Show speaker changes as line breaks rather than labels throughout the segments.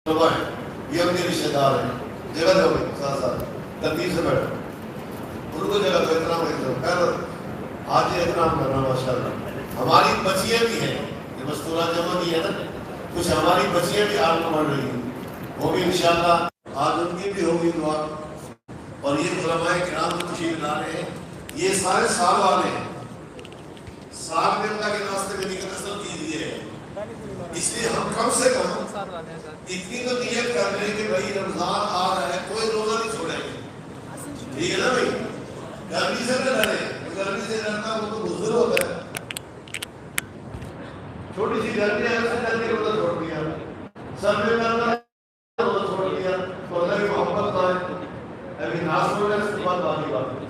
یہ ان کے رشتے دار ہیں، جگہ دو گے ساتھ ساتھ ترتیب سے بیٹھو، ان کو جگہ دو، احترام کرو. خیر آج یہ احترام کرنا ماشاء اللہ. ہماری بچیاں بھی ہیں، یہ مستورہ جمع کی ہے نا، کچھ ہماری بچیاں بھی عالم بن رہی ہیں، وہ بھی انشاءاللہ آج ان کی بھی ہوگی دعا. اور یہ علماء کرام جو تشریف لا رہے ہیں یہ سارے سال والے ہیں، سال میں اللہ کے راستے میں نکل کیجیے. اس لیے ہم کم سے کم اتنی تو نیت کر لیں کہ بھائی رمضان آ رہا ہے، کوئی روزہ نہیں چھوڑیں گے، ٹھیک ہے نا بھائی. گرمی سے نہ ڈریں، گرمی سے ڈرنا وہ تو بزرگ ہوتا ہے. چھوٹی سی گرمی ہے اس سے جلدی روزہ چھوڑ دیا، سب نے کرنا روزہ چھوڑ دیا تو اللہ کی محبت نہ ہے. ابھی ناز ہو رہا ہے، اس کے بعد باقی بات ہے.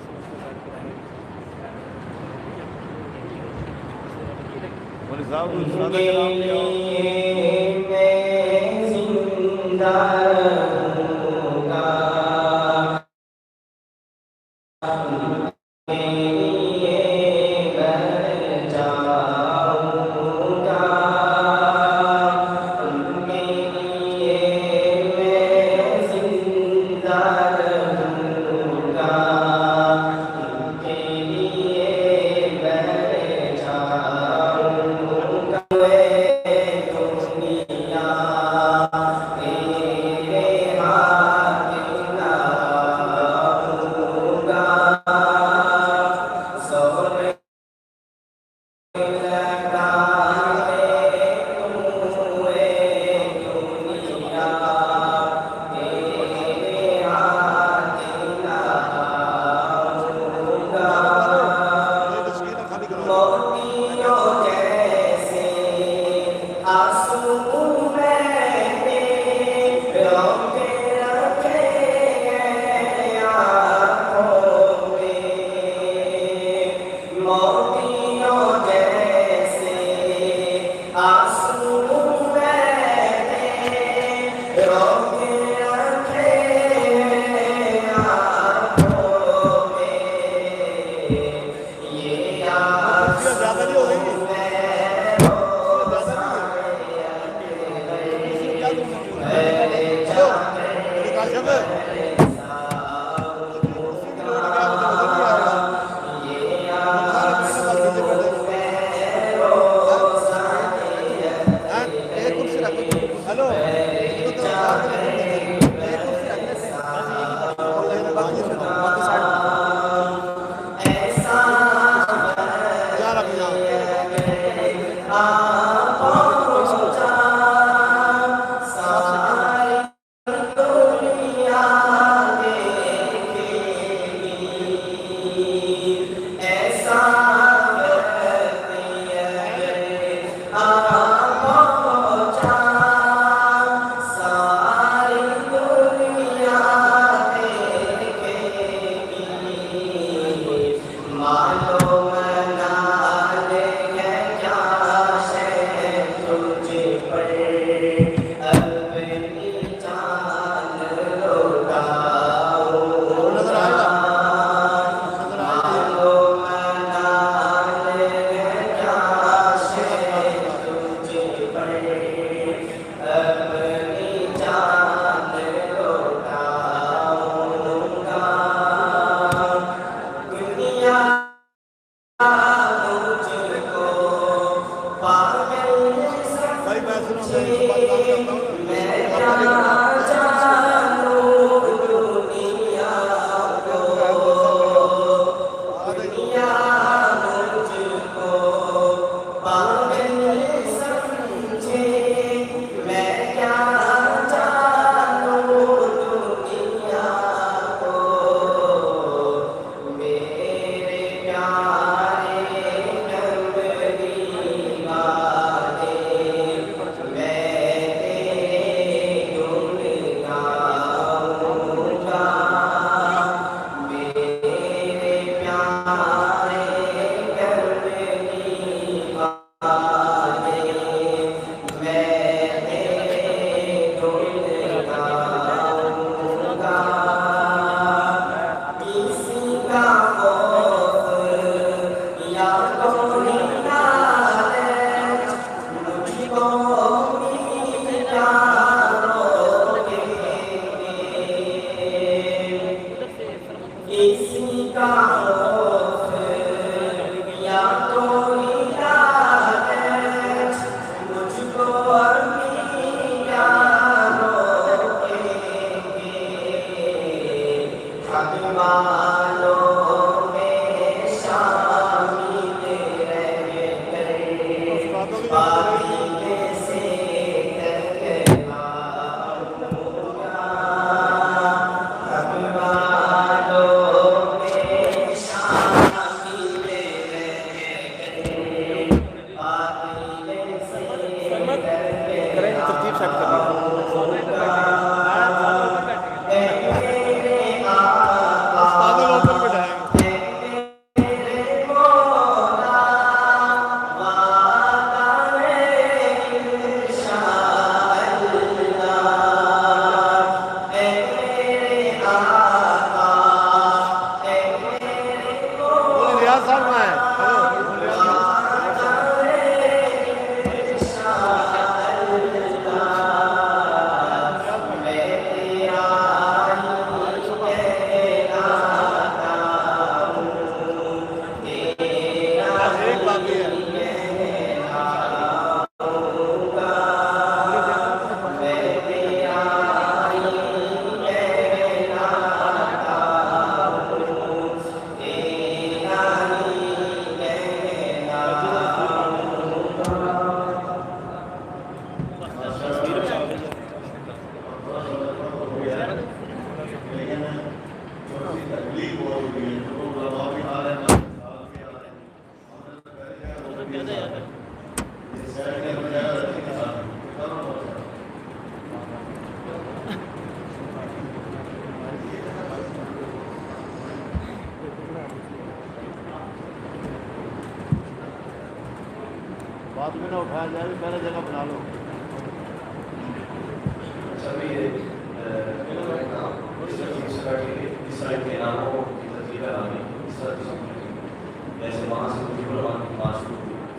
بات میں نہ اٹھایا جائے، پہلے جگہ بنا لو.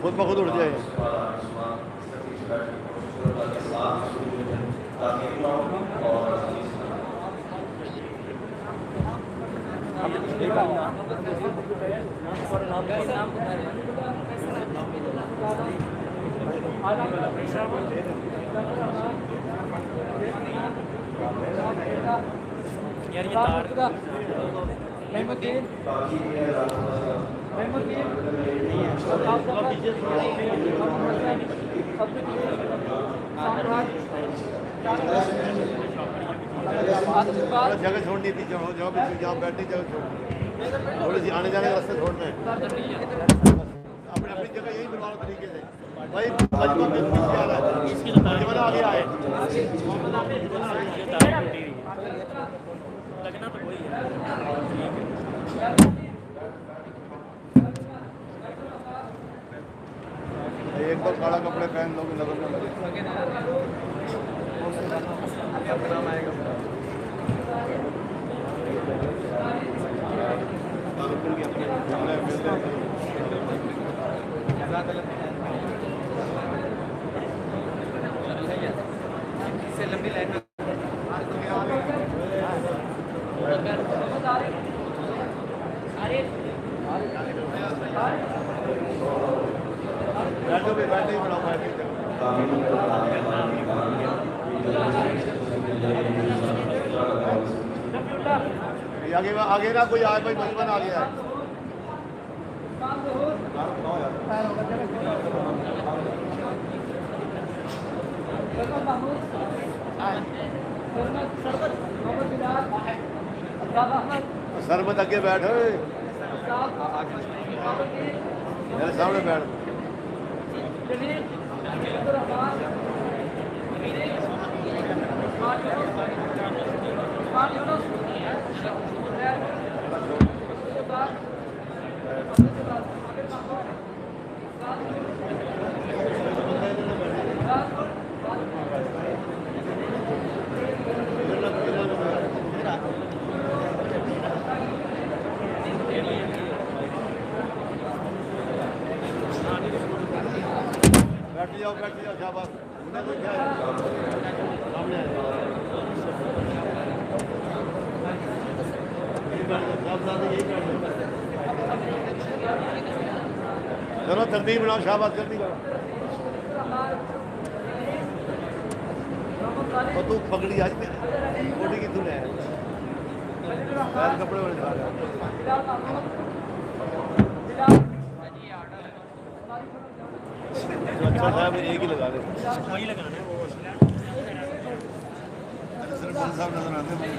خود بخود اٹھ جائے. جگہ چھوڑنی تھی، جہاں بیٹھنی جگہ چھوڑنی، تھوڑی سی آنے جانے کا راستے چھوڑنا ہے. اپنی اپنی جگہ یہی بنوا لو طریقے سے. بھائی بچپن میں پیچھے آ رہا ہے، جمعہ آگے آئے. ایک بار کالا کپڑے پہن لو گے نظر نہ لگے.
لمبی لائن
آگے نہ کوئی آئے. بھائی بچپن آ گیا ہے. سربت اگے بیٹھ، میرے سامنے بیٹھ. بیٹھ جاؤ بیٹھ جاؤ. شاباش. چلو ترتیب بناؤ. شاباش جلدی کرو. تو پگڑی آج میں کوٹی کی تو ہے.
کپڑے والے اچھا صاحب ایک ہی لگا دیں وہی لگانا ہے وہ صاحب نظر آتے ہیں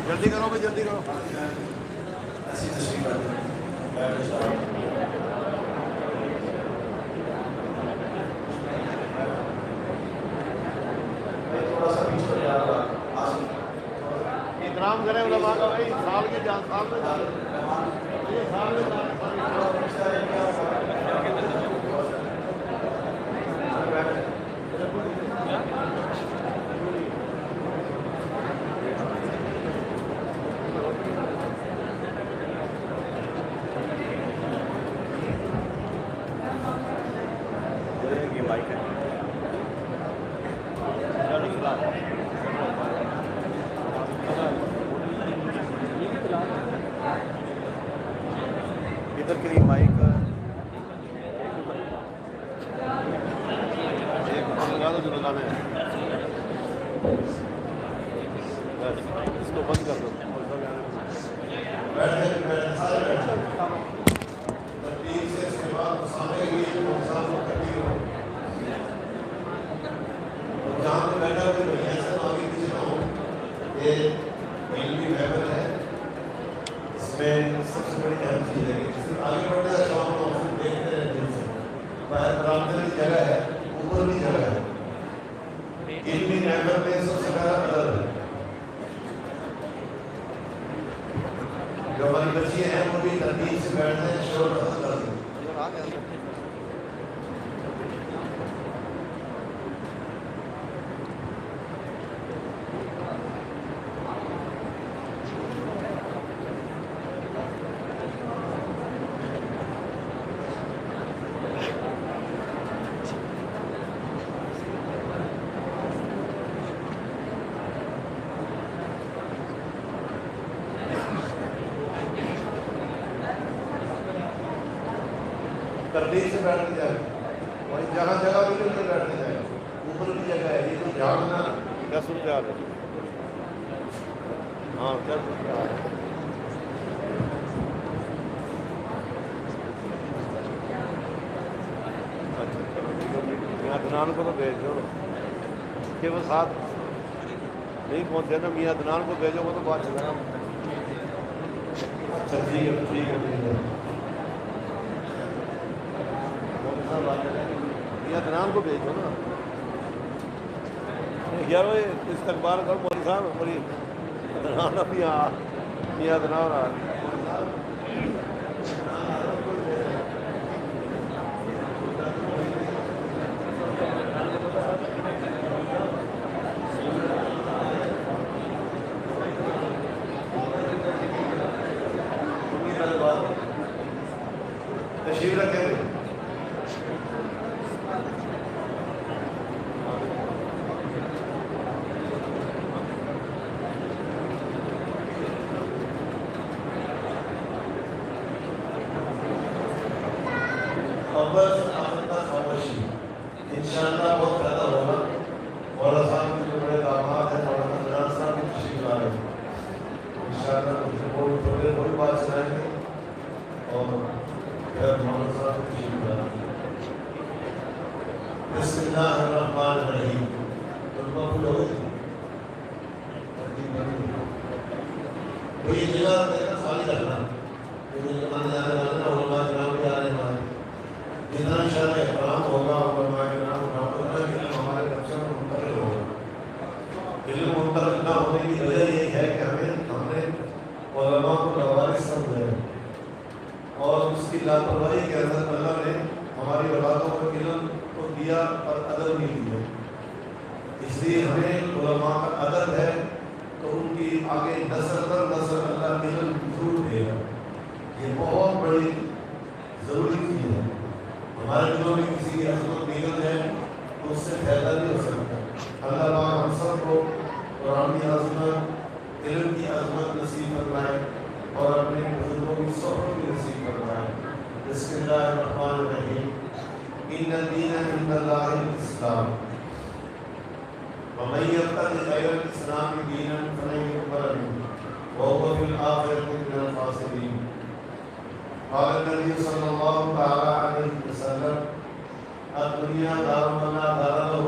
جلدی کرو بھائی جلدی کرو احترام کریں علماء کا بھائی سال کے جان سال ادھر کے لیے مائک لگا دو جو لگانا ہے اس کو بند کر دو
جہاں پہ بیٹھا ہوئے ایسا آگے پیچھے نہ ہو یہ علمی محفل ہے اس میں سب سے بڑی اہم چیز ہے کہ آگے بڑھنے کا شوق ہو صرف دیکھتے رہتے ہیں باہر برآمدے کی جگہ ہے اوپر بھی جگہ ہے علمی محفل میں سب سے بڑا قدر ہے جو ہماری بچیاں ہیں وہ بھی ترتیب سے بیٹھتے ہیں شور ختم کر دیں ترتیب سے بیٹھنے جائے وہی جہاں جگہ بھی نہیں بیٹھنے جائے اوپر بھی جگہ ہے یہ تو جھاڑنا
10 روپے آ گئے ہاں 10 روپے آ گئے میاں عدنان کو تو بھیج دو کہ وہ ساتھ نہیں پہنچے نا میاں عدنان کو بھیجو وہ تو بات چلا
اچھا ٹھیک ہے ٹھیک ہے
میاں عدنان کو بھیجو نا یار وہ استقبال کرو مولوی صاحب مولوی عدنان ابھی میاں عدنان آ
تشریف رکھیں گے. اول سے آخر تک خاموشی انشاءاللہ بہت فائدہ ہوگا. مولانا صاحب کے جو بڑے داماد ہیں مولانا عمران صاحب کی تشریف لا رہے ہیں. انشاءاللہ تھوڑی دیر کوئی بات سنائیں گے اور پھر مولانا صاحب کی تشریف لا رہے ہیں. بسم اللہ الرحمن الرحیم. ترجمہ پھول ہو گئی تو یہ جگہ دیکھنا خالی رکھنا کیونکہ آنے جانے والے نا علماء کرام بھی آنے والے جتنا انشاءاللہ احترام ہوگا علماء کرام اتنا بھی علم ہمارے بچوں میں منتقل ہوگا. علم منتقل نہ ہونے کی وجہ یہ ہے کہ ہم نے علماء کو لوارث سمجھا ہے اور اس کی لاپرواہی کے اندر اللہ نے ہماری اولادوں کو علم کو دیا اور ادب نہیں دیا. اس لیے ہمیں علماء کا ادب ہے تو ان کی آگے نسل در نسل اللہ علم ضرور دے گا. یہ بہت بڑی ضروری چیز ہے. ہمارے دلوں میں کسی کی عظمت نکل ہے تو اس سے فائدہ نہیں ہو سکتا. اللہ پاک ہم سب کو قرآن کی عظمت علم کی عظمت نصیب فرمائے اور اپنے بزرگوں کی صحبت بھی نصیب فرمائے. بسم اللہ الرحمن الرحیم. ان الدین عند اللہ الاسلام ومن یبتغ غیر الاسلام دینا فلن یقبل منه وهو في الآخرة من الخاسرين. قال النبي صلى الله تعالى عليه وسلم الدنيا دار من لا دار له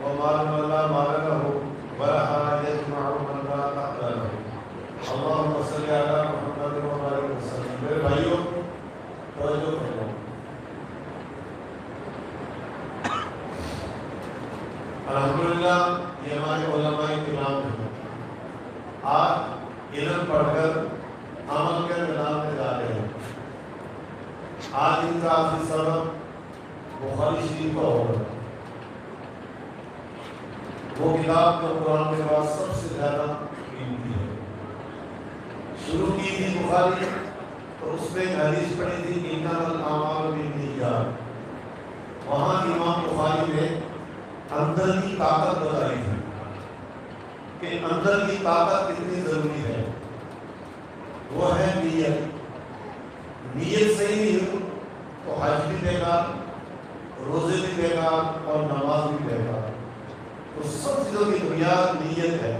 ومال من لا مال له ولها يجمع من لا عقل له. اللهم صل على محمد وعلى وسلم. میرے بھائیوں توجہ کرو. الحمدللہ یہ ہمارے علماء کرام ہیں. آج علم پڑھ کر عمل کے میدان میں جا رہے ہیں. آج ان کا آخری سبق بخاری شریف کا ہوگا. وہ کتاب جو قرآن کے بعد سب سے زیادہ قیمتی ہے. شروع کی تھی بخاری تو اس میں ایک حدیث پڑھی تھی انما الاعمال بالنیات. وہاں امام بخاری نے اندر کی طاقت بتائی تھی کہ اندر کی طاقت کتنی ضروری ہے. وہ ہے نیت. نیت صحیح نہیں تو حج بھی بیکار, روزے بھی بیکار اور نماز بھی بیکار. تو سب چیزوں کی بنیاد نیت ہے.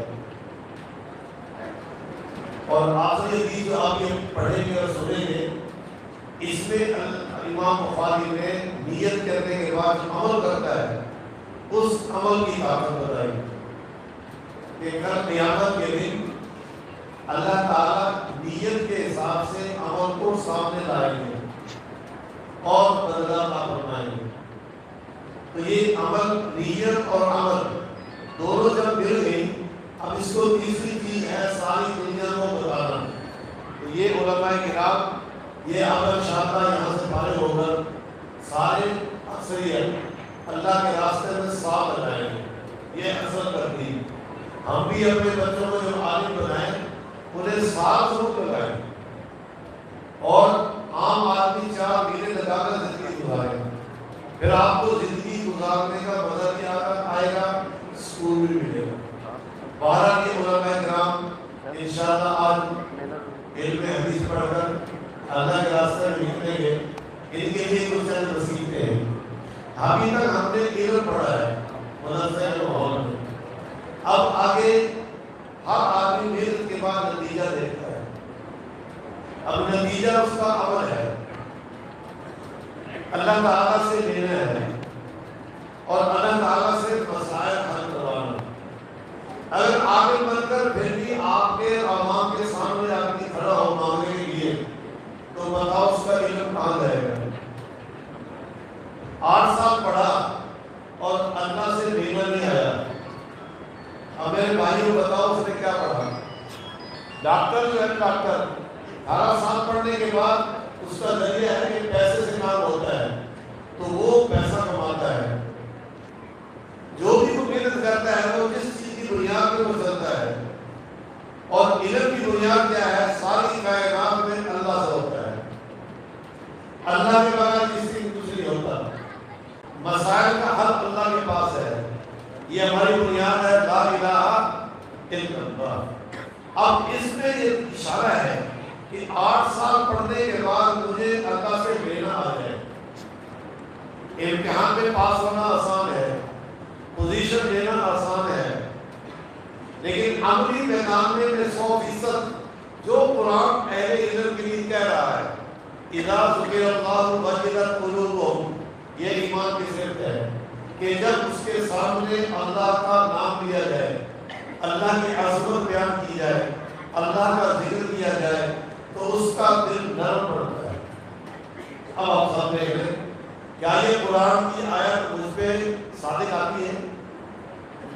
اور آخری حدیث جو آپ یہ پڑھیں گے اور سنیں گے اس میں امام بخاری نے نیت کرنے کے بعد جو عمل کرتا ہے اس عمل کی طاقت بتائی کہ کل قیامت کے دن اللہ تعالیٰ نیت کے حساب سے عمل کو سامنے لائیں گے اور بدلہ عطا فرمائیں گے. تو یہ عمل نیت اور عمل دونوں جب مل گئی اب اس کو تیسری چیز ہے ساری دنیا کو بتانا. تو یہ علماء کرام یہ عمل شاہدہ یہاں سے فارغ ہو کر سارے اکثریت اللہ کے راستے میں صاف بنائیں گے. یہ اصل ترتیب. ہم بھی اپنے بچوں کو جو عالم بنائیں انہیں صاف سلوک لگائیں اور عام آدمی 4 مہینے لگا کر زندگی گزارے. پھر آپ کو زندگی گزارنے کا مزہ کیا آئے گا, سکون بھی ملے گا. بہرحال یہ علماء کرام انشاءاللہ آج علم حدیث پڑھ کر اللہ کے راستے میں نکلیں گے. ان کے لیے کچھ چند وصیتیں ہیں. ابھی تک ہم نے علم پڑھا ہے مدرسے کے ماحول میں. اب آگے ہر آدمی محنت کے بعد نتیجہ دیکھتا ہے. اب نتیجہ اس کا عمل ہے, اللہ تعالیٰ سے لینا ہے اور اللہ تعالیٰ سے مسائل حل کروانا. اگر عامل بن کر پھر بھی آپ کے عوام کے سامنے آدمی کھڑا ہو مانگنے کے لیے تو بتاؤ اس کا علم کہاں جائے گا. 8 سال پڑھا اور اللہ سے لینا نہیں آیا. اب میرے بھائیوں بتاؤ اس نے کیا پڑھا. ڈاکٹر جو ہے ڈاکٹر 18 سال پڑھنے کے بعد اس کا ذریعہ ہے کہ پیسے سے کام ہوتا ہے تو وہ پیسہ کماتا ہے. جو بھی وہ محنت کرتا ہے وہ جس چیز کی بنیاد پہ وہ چلتا ہے اور علم کی بنیاد کیا ہے, ساری کائنات میں اللہ سے ہوتا ہے. اللہ کے یہ ہماری بنیاد ہے لا الہ الا اللہ۔ اب اس میں یہ اشارہ ہے کہ 8 سال پڑھنے کے بعد مجھے اللہ سے لینا آ جائے۔ امتحان میں پاس ہونا آسان ہے، پوزیشن لینا آسان ہے، لیکن عملی میدان میں 100% جو قرآن اہل علم کے لیے کہہ رہا ہے اذا ذکر اللہ وجلت قلوبہم، یہ ایمان کی صفت ہے کہ جب اس کے سامنے اللہ کا نام لیا جائے، اللہ کی عظمت بیان کی جائے، اللہ کا ذکر کیا جائے تو اس کا دل نرم پڑتا ہے۔ اب آپ سامنے ہیں کیا یہ قرآن کی آیت مجھ پہ صادق آتی ہے؟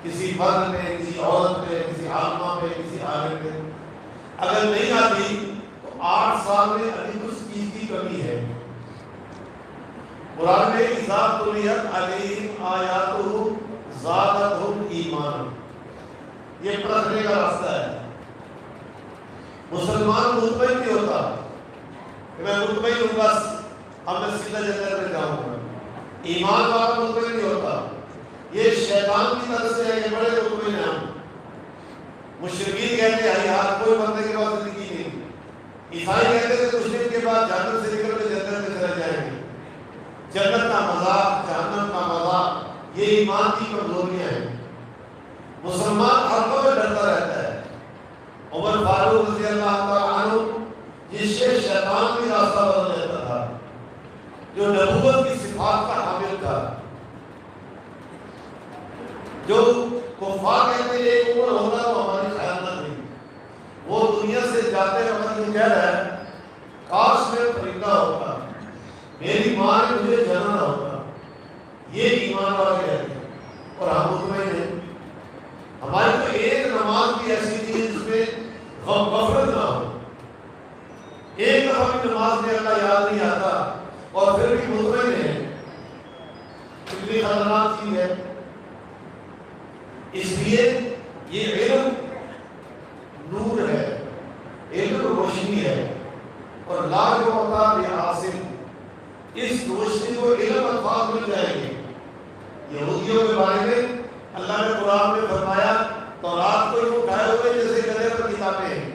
کسی فرد پہ، کسی عورت پہ، کسی عالمہ پہ، کسی عالم پہ؟ اگر نہیں آتی تو 8 سال میں ابھی کچھ چیز کی کمی ہے۔ قرآن میں اذا تلیت علیہم آیاتہ زادتہم ایمانا، یہ پرکھنے کا راستہ ہے۔ مسلمان مطمئن نہیں ہوتا کہ میں مطمئن ہوں بس اب میں سیدھا جنت میں جاؤں گا، ایمان والا مطمئن نہیں ہوتا۔ یہ شیطان کی طرف سے ہے کہ بڑے مطمئن ہیں ہم۔ مشرکین کہتے ہیں یار کوئی بندے کے پاس زندگی نہیں، عیسائی کہتے تھے کچھ دن کے بعد جہنم سے نکل کے جنت میں چلے جائیں گے، جنت کا مذاق، جہنم کا مذاق، یہ ایمان کی کمزوریاں ہیں۔ مسلمان ہر وقت ڈرتا رہتا ہے۔ عمر فاروق رضی اللہ تعالیٰ عنہ جس سے شیطان بھی راستہ بدل دیتا تھا، جو نبوت کی صفات کا حامل تھا، جو کفار کہتے ہیں ایک عمر ہوگا تو ہماری خیانت نہیں، وہ دنیا سے جاتے وقت یہ کہہ رہا ہے کاش میں پرندہ ہوتا، میری ماں نے مجھے جنم نہ ہوتا۔ یہ ایمان والا کہتے ہیں اور ہم مطمئن ہیں۔ ہماری تو ایک نماز بھی ایسی چیز جس میں غفلت نہ ہو، ایک دفعہ بھی نماز میں اللہ یاد نہیں آتا اور پھر بھی مطمئن ہے، کتنی خطرناک چیز ہے۔ اس لیے یہ علم نور ہے، علم روشنی ہے، اور لا یعطا بعاصم، اس روشنی کو علم الفاظ مل جائیں گے۔ یہودیوں کے بارے میں اللہ نے قرآن میں فرمایا تورات کو یوں اٹھائے ہوئے جیسے گدھے پر کتابیں ہیں،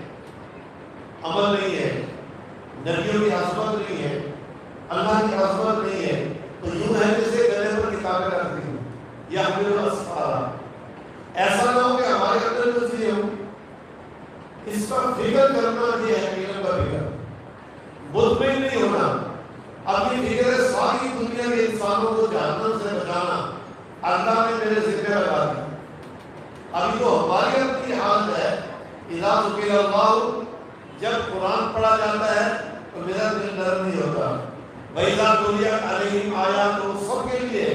عمل نہیں ہے، نبیوں کی عظمت نہیں ہے، اللہ کی عظمت نہیں ہے، تو یوں ہے جیسے گدھے پر کتابیں رکھتی ہیں یحمل الاسفار۔ ایسا نہ ہو کہ ہمارے اندر کچھ یہ ہو، اس پر فکر کرنا یہ ہے علم کا فکر، مطمئن نہیں ہونا۔ اب یہ فکر ہے ساری دنیا کے انسانوں کو جہنم سے بچانا، اللہ نے میرے ذمہ لگا دی۔ ابھی تو ہماری اپنی حالت ہے اذا ذکر اللہ، جب قرآن پڑھا جاتا ہے تو میرا دل نرم نہیں ہوتا۔ وَإِذَا تُلِيَتْ عَلَيْهِمْ آیاتہ، سب کے لیے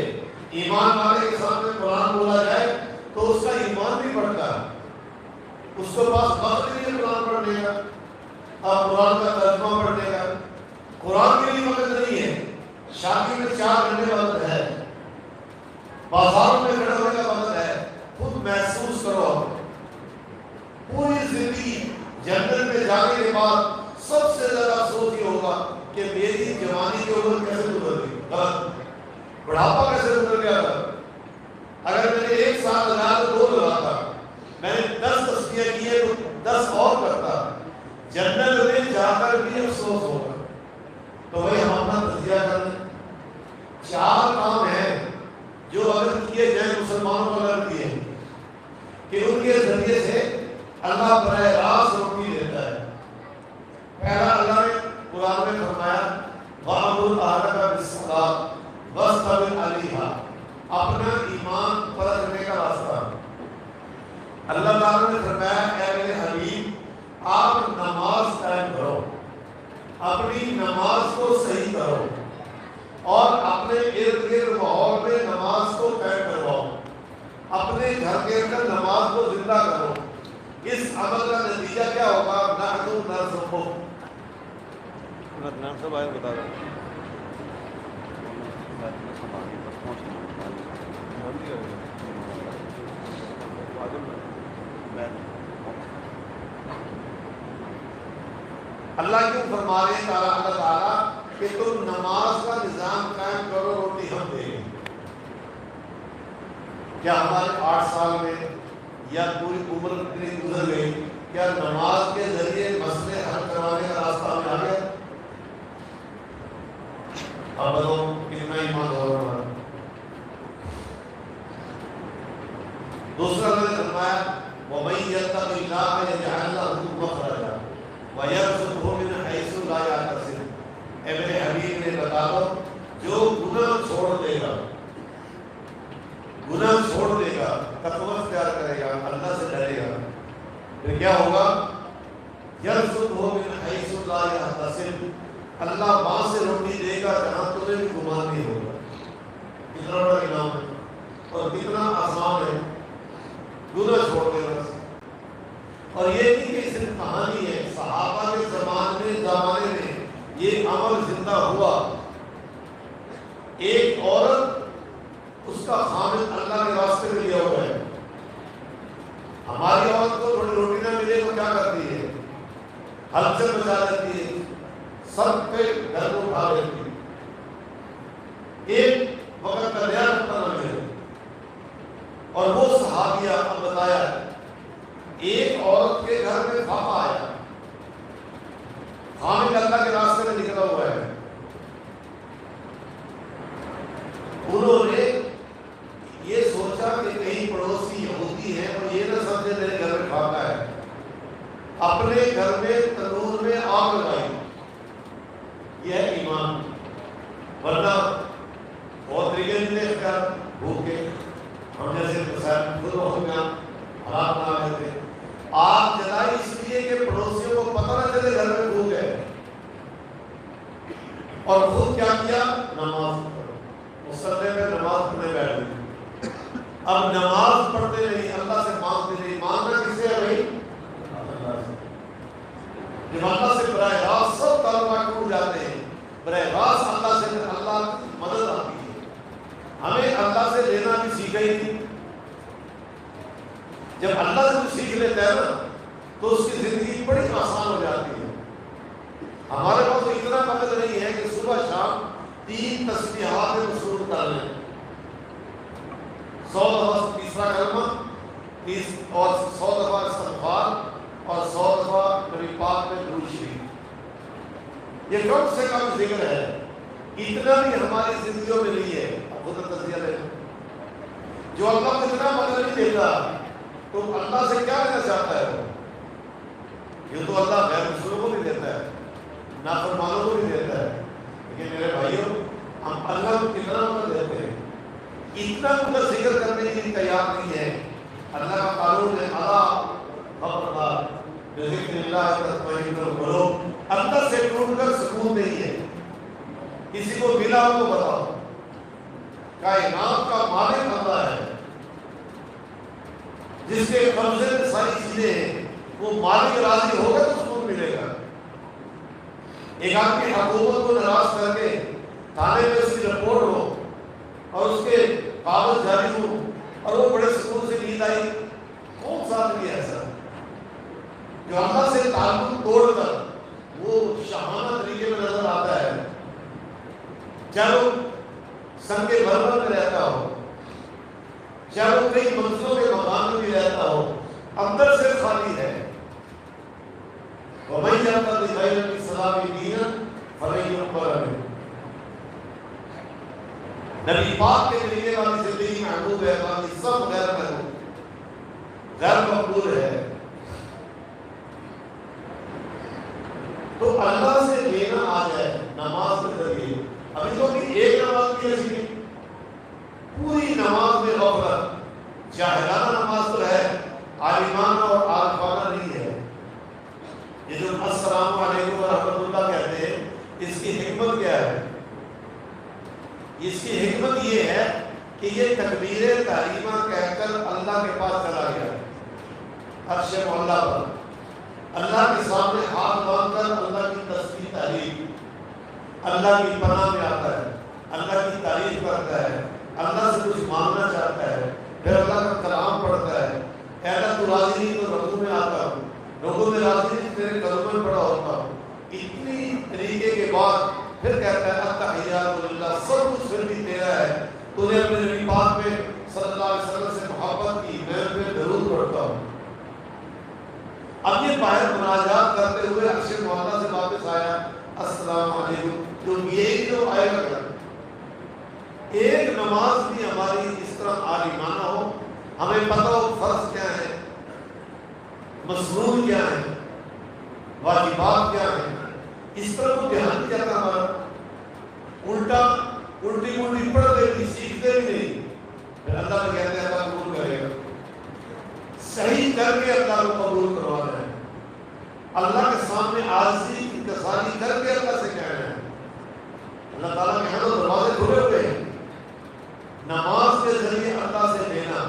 ایمان والے کے سامنے قرآن بولا جائے تو اس کا ایمان بھی بڑھتا ہے، اس کو پاس وقت نہیں ہے قرآن پڑھنے کا، اب قرآن کا ترجمہ پڑھنے کا، قرآن کے لیے وقت نہیں ہے۔ شادی میں 4 گھنٹے وقت ہے، بازاروں میں کھڑے ہونے کا وقت ہے۔ خود محسوس کرو، پوری زندگی جنت میں جانے کے بعد سب سے زیادہ افسوس یہ ہوگا کہ میری جوانی کی عمر کیسے گزر گئی، غلط، بڑھاپا کیسے گزر گیا تھا۔ اگر میں نے 1 سال لگا تو 2 لگاتا، میں نے 10 تسبیح کیے تو 10 اور کرتا، جنت میں جا کر بھی افسوس ہوگا۔ تو بھائی ہم اپنا تجزیہ کر لیں۔ 4 کام ہیں جو اگر کیے جائیں مسلمانوں کو اگر کیے کہ ان کے ذریعے سے اللہ براہ راست روٹی دیتا ہے۔ پہلا، اللہ نے قرآن میں فرمایا وَأَمُرْ أَهْلَكَ بِالصَّلَاةِ وَاصْطَبِرْ عَلَيْهَا، اپنا ایمان پرکھنے کا راستہ۔ اللہ تعالیٰ نے فرمایا اے میرے حبیب آپ نماز قائم کرو، اپنی نماز کو صحیح کرو اور اپنے ارد گرد ماحول میں نماز کو قائم کرواؤ، اپنے گھر کے اندر نماز کو زندہ کرو۔ اس عمل کا نتیجہ کیا ہوگا؟ نحن نرزقہ۔
نام سب آئے بتا رہا
اللہ کیوں فرما رہے ہیں اللہ تعالیٰ کہ تم نماز کا نظام قائم کرو، روٹی ہم دیں گے۔ کیا ہمارے 8 سال میں یا پوری عمر اتنی گزر گئی، کیا نماز کے ذریعے مسئلے حل کرانے کا راستہ ہمیں آ گیا؟ اب بتاؤ کتنا ایمان ہو رہا ہے۔ دوسرا میں نے فرمایا وَمَن يَتَّقِ اللَّهَ يَجْعَل لَّهُ مَخْرَجًا وَيَرْزُقْهُ مِنْ حَيْثُ لَا يَحْتَسِبُ۔ اے میرے حبیب نے بتا دو جو گناہ چھوڑ دے گا، گناہ چھوڑ دے گا، تقوی اختیار کرے گا، اللہ سے ڈرے گا، پھر کیا ہوگا؟ یرزقہ من حیث لا یحتسب، اللہ وہاں سے روٹی دے گا جہاں تمہیں بھی گمان نہیں ہوگا۔ کتنا بڑا انعام ہے اور کتنا آسان ہے گناہ چھوڑ دے گا۔ اور یہ نہیں کہ صرف کہانی ہے، صحابہ کے زمانے میں یہ عمل زندہ ہوا۔ ایک عورت اس کا خامد اللہ کے راستے میں لیا ہوا ہے۔ ہماری عورت کو تھوڑی روٹی نہ ملے تو کیا کرتی ہے؟ ہلچل مچا دیتی ہے، سب پہ گھر کو اٹھا لیتی ہے، ایک وقت کا نیا نقطہ نہ ملے۔ اور وہ صحابیہ اب بتایا ایک عورت کے گھر میں فاقہ آیا، خامد اللہ کے راستے میں نکلا ہوا ہے، انہوں نے یہ سوچا کہ کہیں پڑوسی یہودی ہے اور یہ نہ سمجھے میرے گھر میں فاقہ ہے، اپنے گھر میں تنور میں آگ لگائی۔ یہ ہے ایمان، ورنہ بہت طریقے ملے اختیار بھوکے، ہم جیسے خود ہو گیا حالات نہ آئے تھے۔ آگ جلائی اس لیے کہ پڑوسیوں کو پتہ نہ چلے گھر میں بھوک ہے، اور خود کیا کیا؟ نماز مصلی میں نماز پڑھنے بیٹھ گئی۔ اب نماز پڑھتے نہیں، اللہ سے مانگتے نہیں، مانگنا کس سے ہے بھائی؟ اللہ سے۔ جب اللہ سے براہ راست سب تعلقات ٹوٹ جاتے ہیں، براہ راست اللہ سے اللہ کی مدد آتی ہے۔ ہمیں اللہ سے لینا بھی سیکھا ہی نہیں۔ جب اللہ سے کچھ سیکھ لیتا ہے نا تو اس کی زندگی بڑی آسان ہو جاتی ہے۔ ہمارے پاس تو اتنا وقت نہیں ہے کہ صبح شام 3 تسبیحات میں مصروف کر لیں، 100 دفعہ تیسرا کلمہ اور 100 دفعہ استغفار اور 100 دفعہ نبی پاک میں درود شریف۔ یہ کم سے کم ذکر ہے، اتنا بھی ہماری زندگیوں میں نہیں ہے۔ اب خود تجزیہ لے لو، جو اللہ کو اتنا مدد نہیں دیتا تو اللہ سے کیا لینا چاہتا ہے وہ؟ یہ تو اللہ غیر مسلموں کو نہیں دیتا ہے، نافرمانوں کو نہیں دیتا ہے، لیکن میرے بھائیوں ہم اللہ کو کتنا مدد دیتے ہیں، اتنا مدد ذکر کرنے کے لیے تیار نہیں ہے۔ اللہ کا قانون ہے خبردار بذکر اللہ تطمئن القلوب، اللہ سے ٹوٹ کر سکون نہیں ہے۔ کسی کو ملا ہو تو بتاؤ، کائنات کا مالک اللہ ہے، جس کے قبضے میں ساری چیزیں ہیں، وہ مالک راضی ہوگا تو سکون ملے گا۔ ایک آدمی حکومت کو ناراض کر کے تھانے میں اس کی رپورٹ ہو اور اس کے کاغذ جاری ہو اور وہ بڑے سکون سے نیند آئی، کون سا آدمی ہے ایسا جو اللہ سے تعلق توڑ کر وہ شاہانہ طریقے میں نظر آتا ہے؟ چاہے وہ سنگ مرمر میں رہتا ہو، چاہے وہ کئی منزلوں کے مکان میں بھی رہتا ہو، اندر سے خالی ہے۔ وَمَن يَرْتَضِ غَيْرَ الْإِسْلَامِ دِينًا فَلَن يُقْبَلَ مِنْهُ۔ نبی پاک کے طریقے والی زندگی محبوب ہے، باقی سب غیر محبوب، غیر مقبول ہے۔ تو اللہ سے لینا آ جائے نماز کے ذریعے۔ ابھی تو ایک نماز کی ایسی پوری نماز میں غفلت، جاہلانہ نماز تو ہے، عالمانہ اور عارفانہ نہیں ہے۔ یہ جو السلام علیکم ورحمۃ اللہ کہتے ہیں، اس کی حکمت کیا ہے؟ اس کی حکمت یہ ہے کہ یہ تکبیر تحریمہ کہہ کر اللہ کے پاس چلا گیا، عرش مولا پر اللہ کے سامنے ہاتھ باندھ کر اللہ کی تسبیح تحریف، اللہ کی پناہ میں آتا ہے، اللہ کی تعریف کرتا ہے، اللہ سے کچھ مانگنا چاہتا ہے، پھر اللہ کا کلام پڑھتا ہے، اے اللہ تو راضی نہیں تو رکوع میں آتا ہوں، رکوع میں راضی نہیں تیرے قدموں میں پڑا ہوتا ہوں۔ اتنی طریقے کے بعد پھر کہتا ہے التحیات للہ، سب کچھ پھر بھی تیرا ہے، تو نے اپنے نبی پاک میں صلی اللہ علیہ وسلم سے میں باہر مناجات کرتے ہوئے عرش معلیٰ سے واپس آیا السلام علیکم، تو یہی تو آئے گا. ایک نماز بھی ہماری اس طرح عالمانہ ہو، ہمیں پتہ ہو فرض کیا ہے، مسنون کیا ہے، واجبات کیا ہیں، اس طرح کو دھیان کیا تھا ہمارا. الٹی پڑھتے بھی سیکھتے بھی نہیں، پھر اللہ نے کہتے ہیں اللہ قبول کرے گا. صحیح کر کے اللہ کو قبول کروانا ہے، اللہ کے سامنے عاجزی کی تسلی کر کے اللہ سے کہنا ہے. اللہ تعالیٰ کے ہاں تو دروازے کھلے ہوئے ہیں. نماز کے ذریعے اللہ سے لینا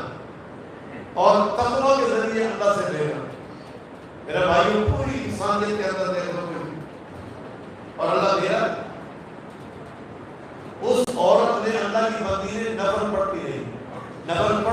اور تقویٰ کے ذریعے اللہ سے لینا. میرے بھائیوں پوری انسانیت کے اندر دیکھو گے اور اللہ دیا اس عورت نے اللہ کی بندی نے نفل پڑھتی رہی، نفل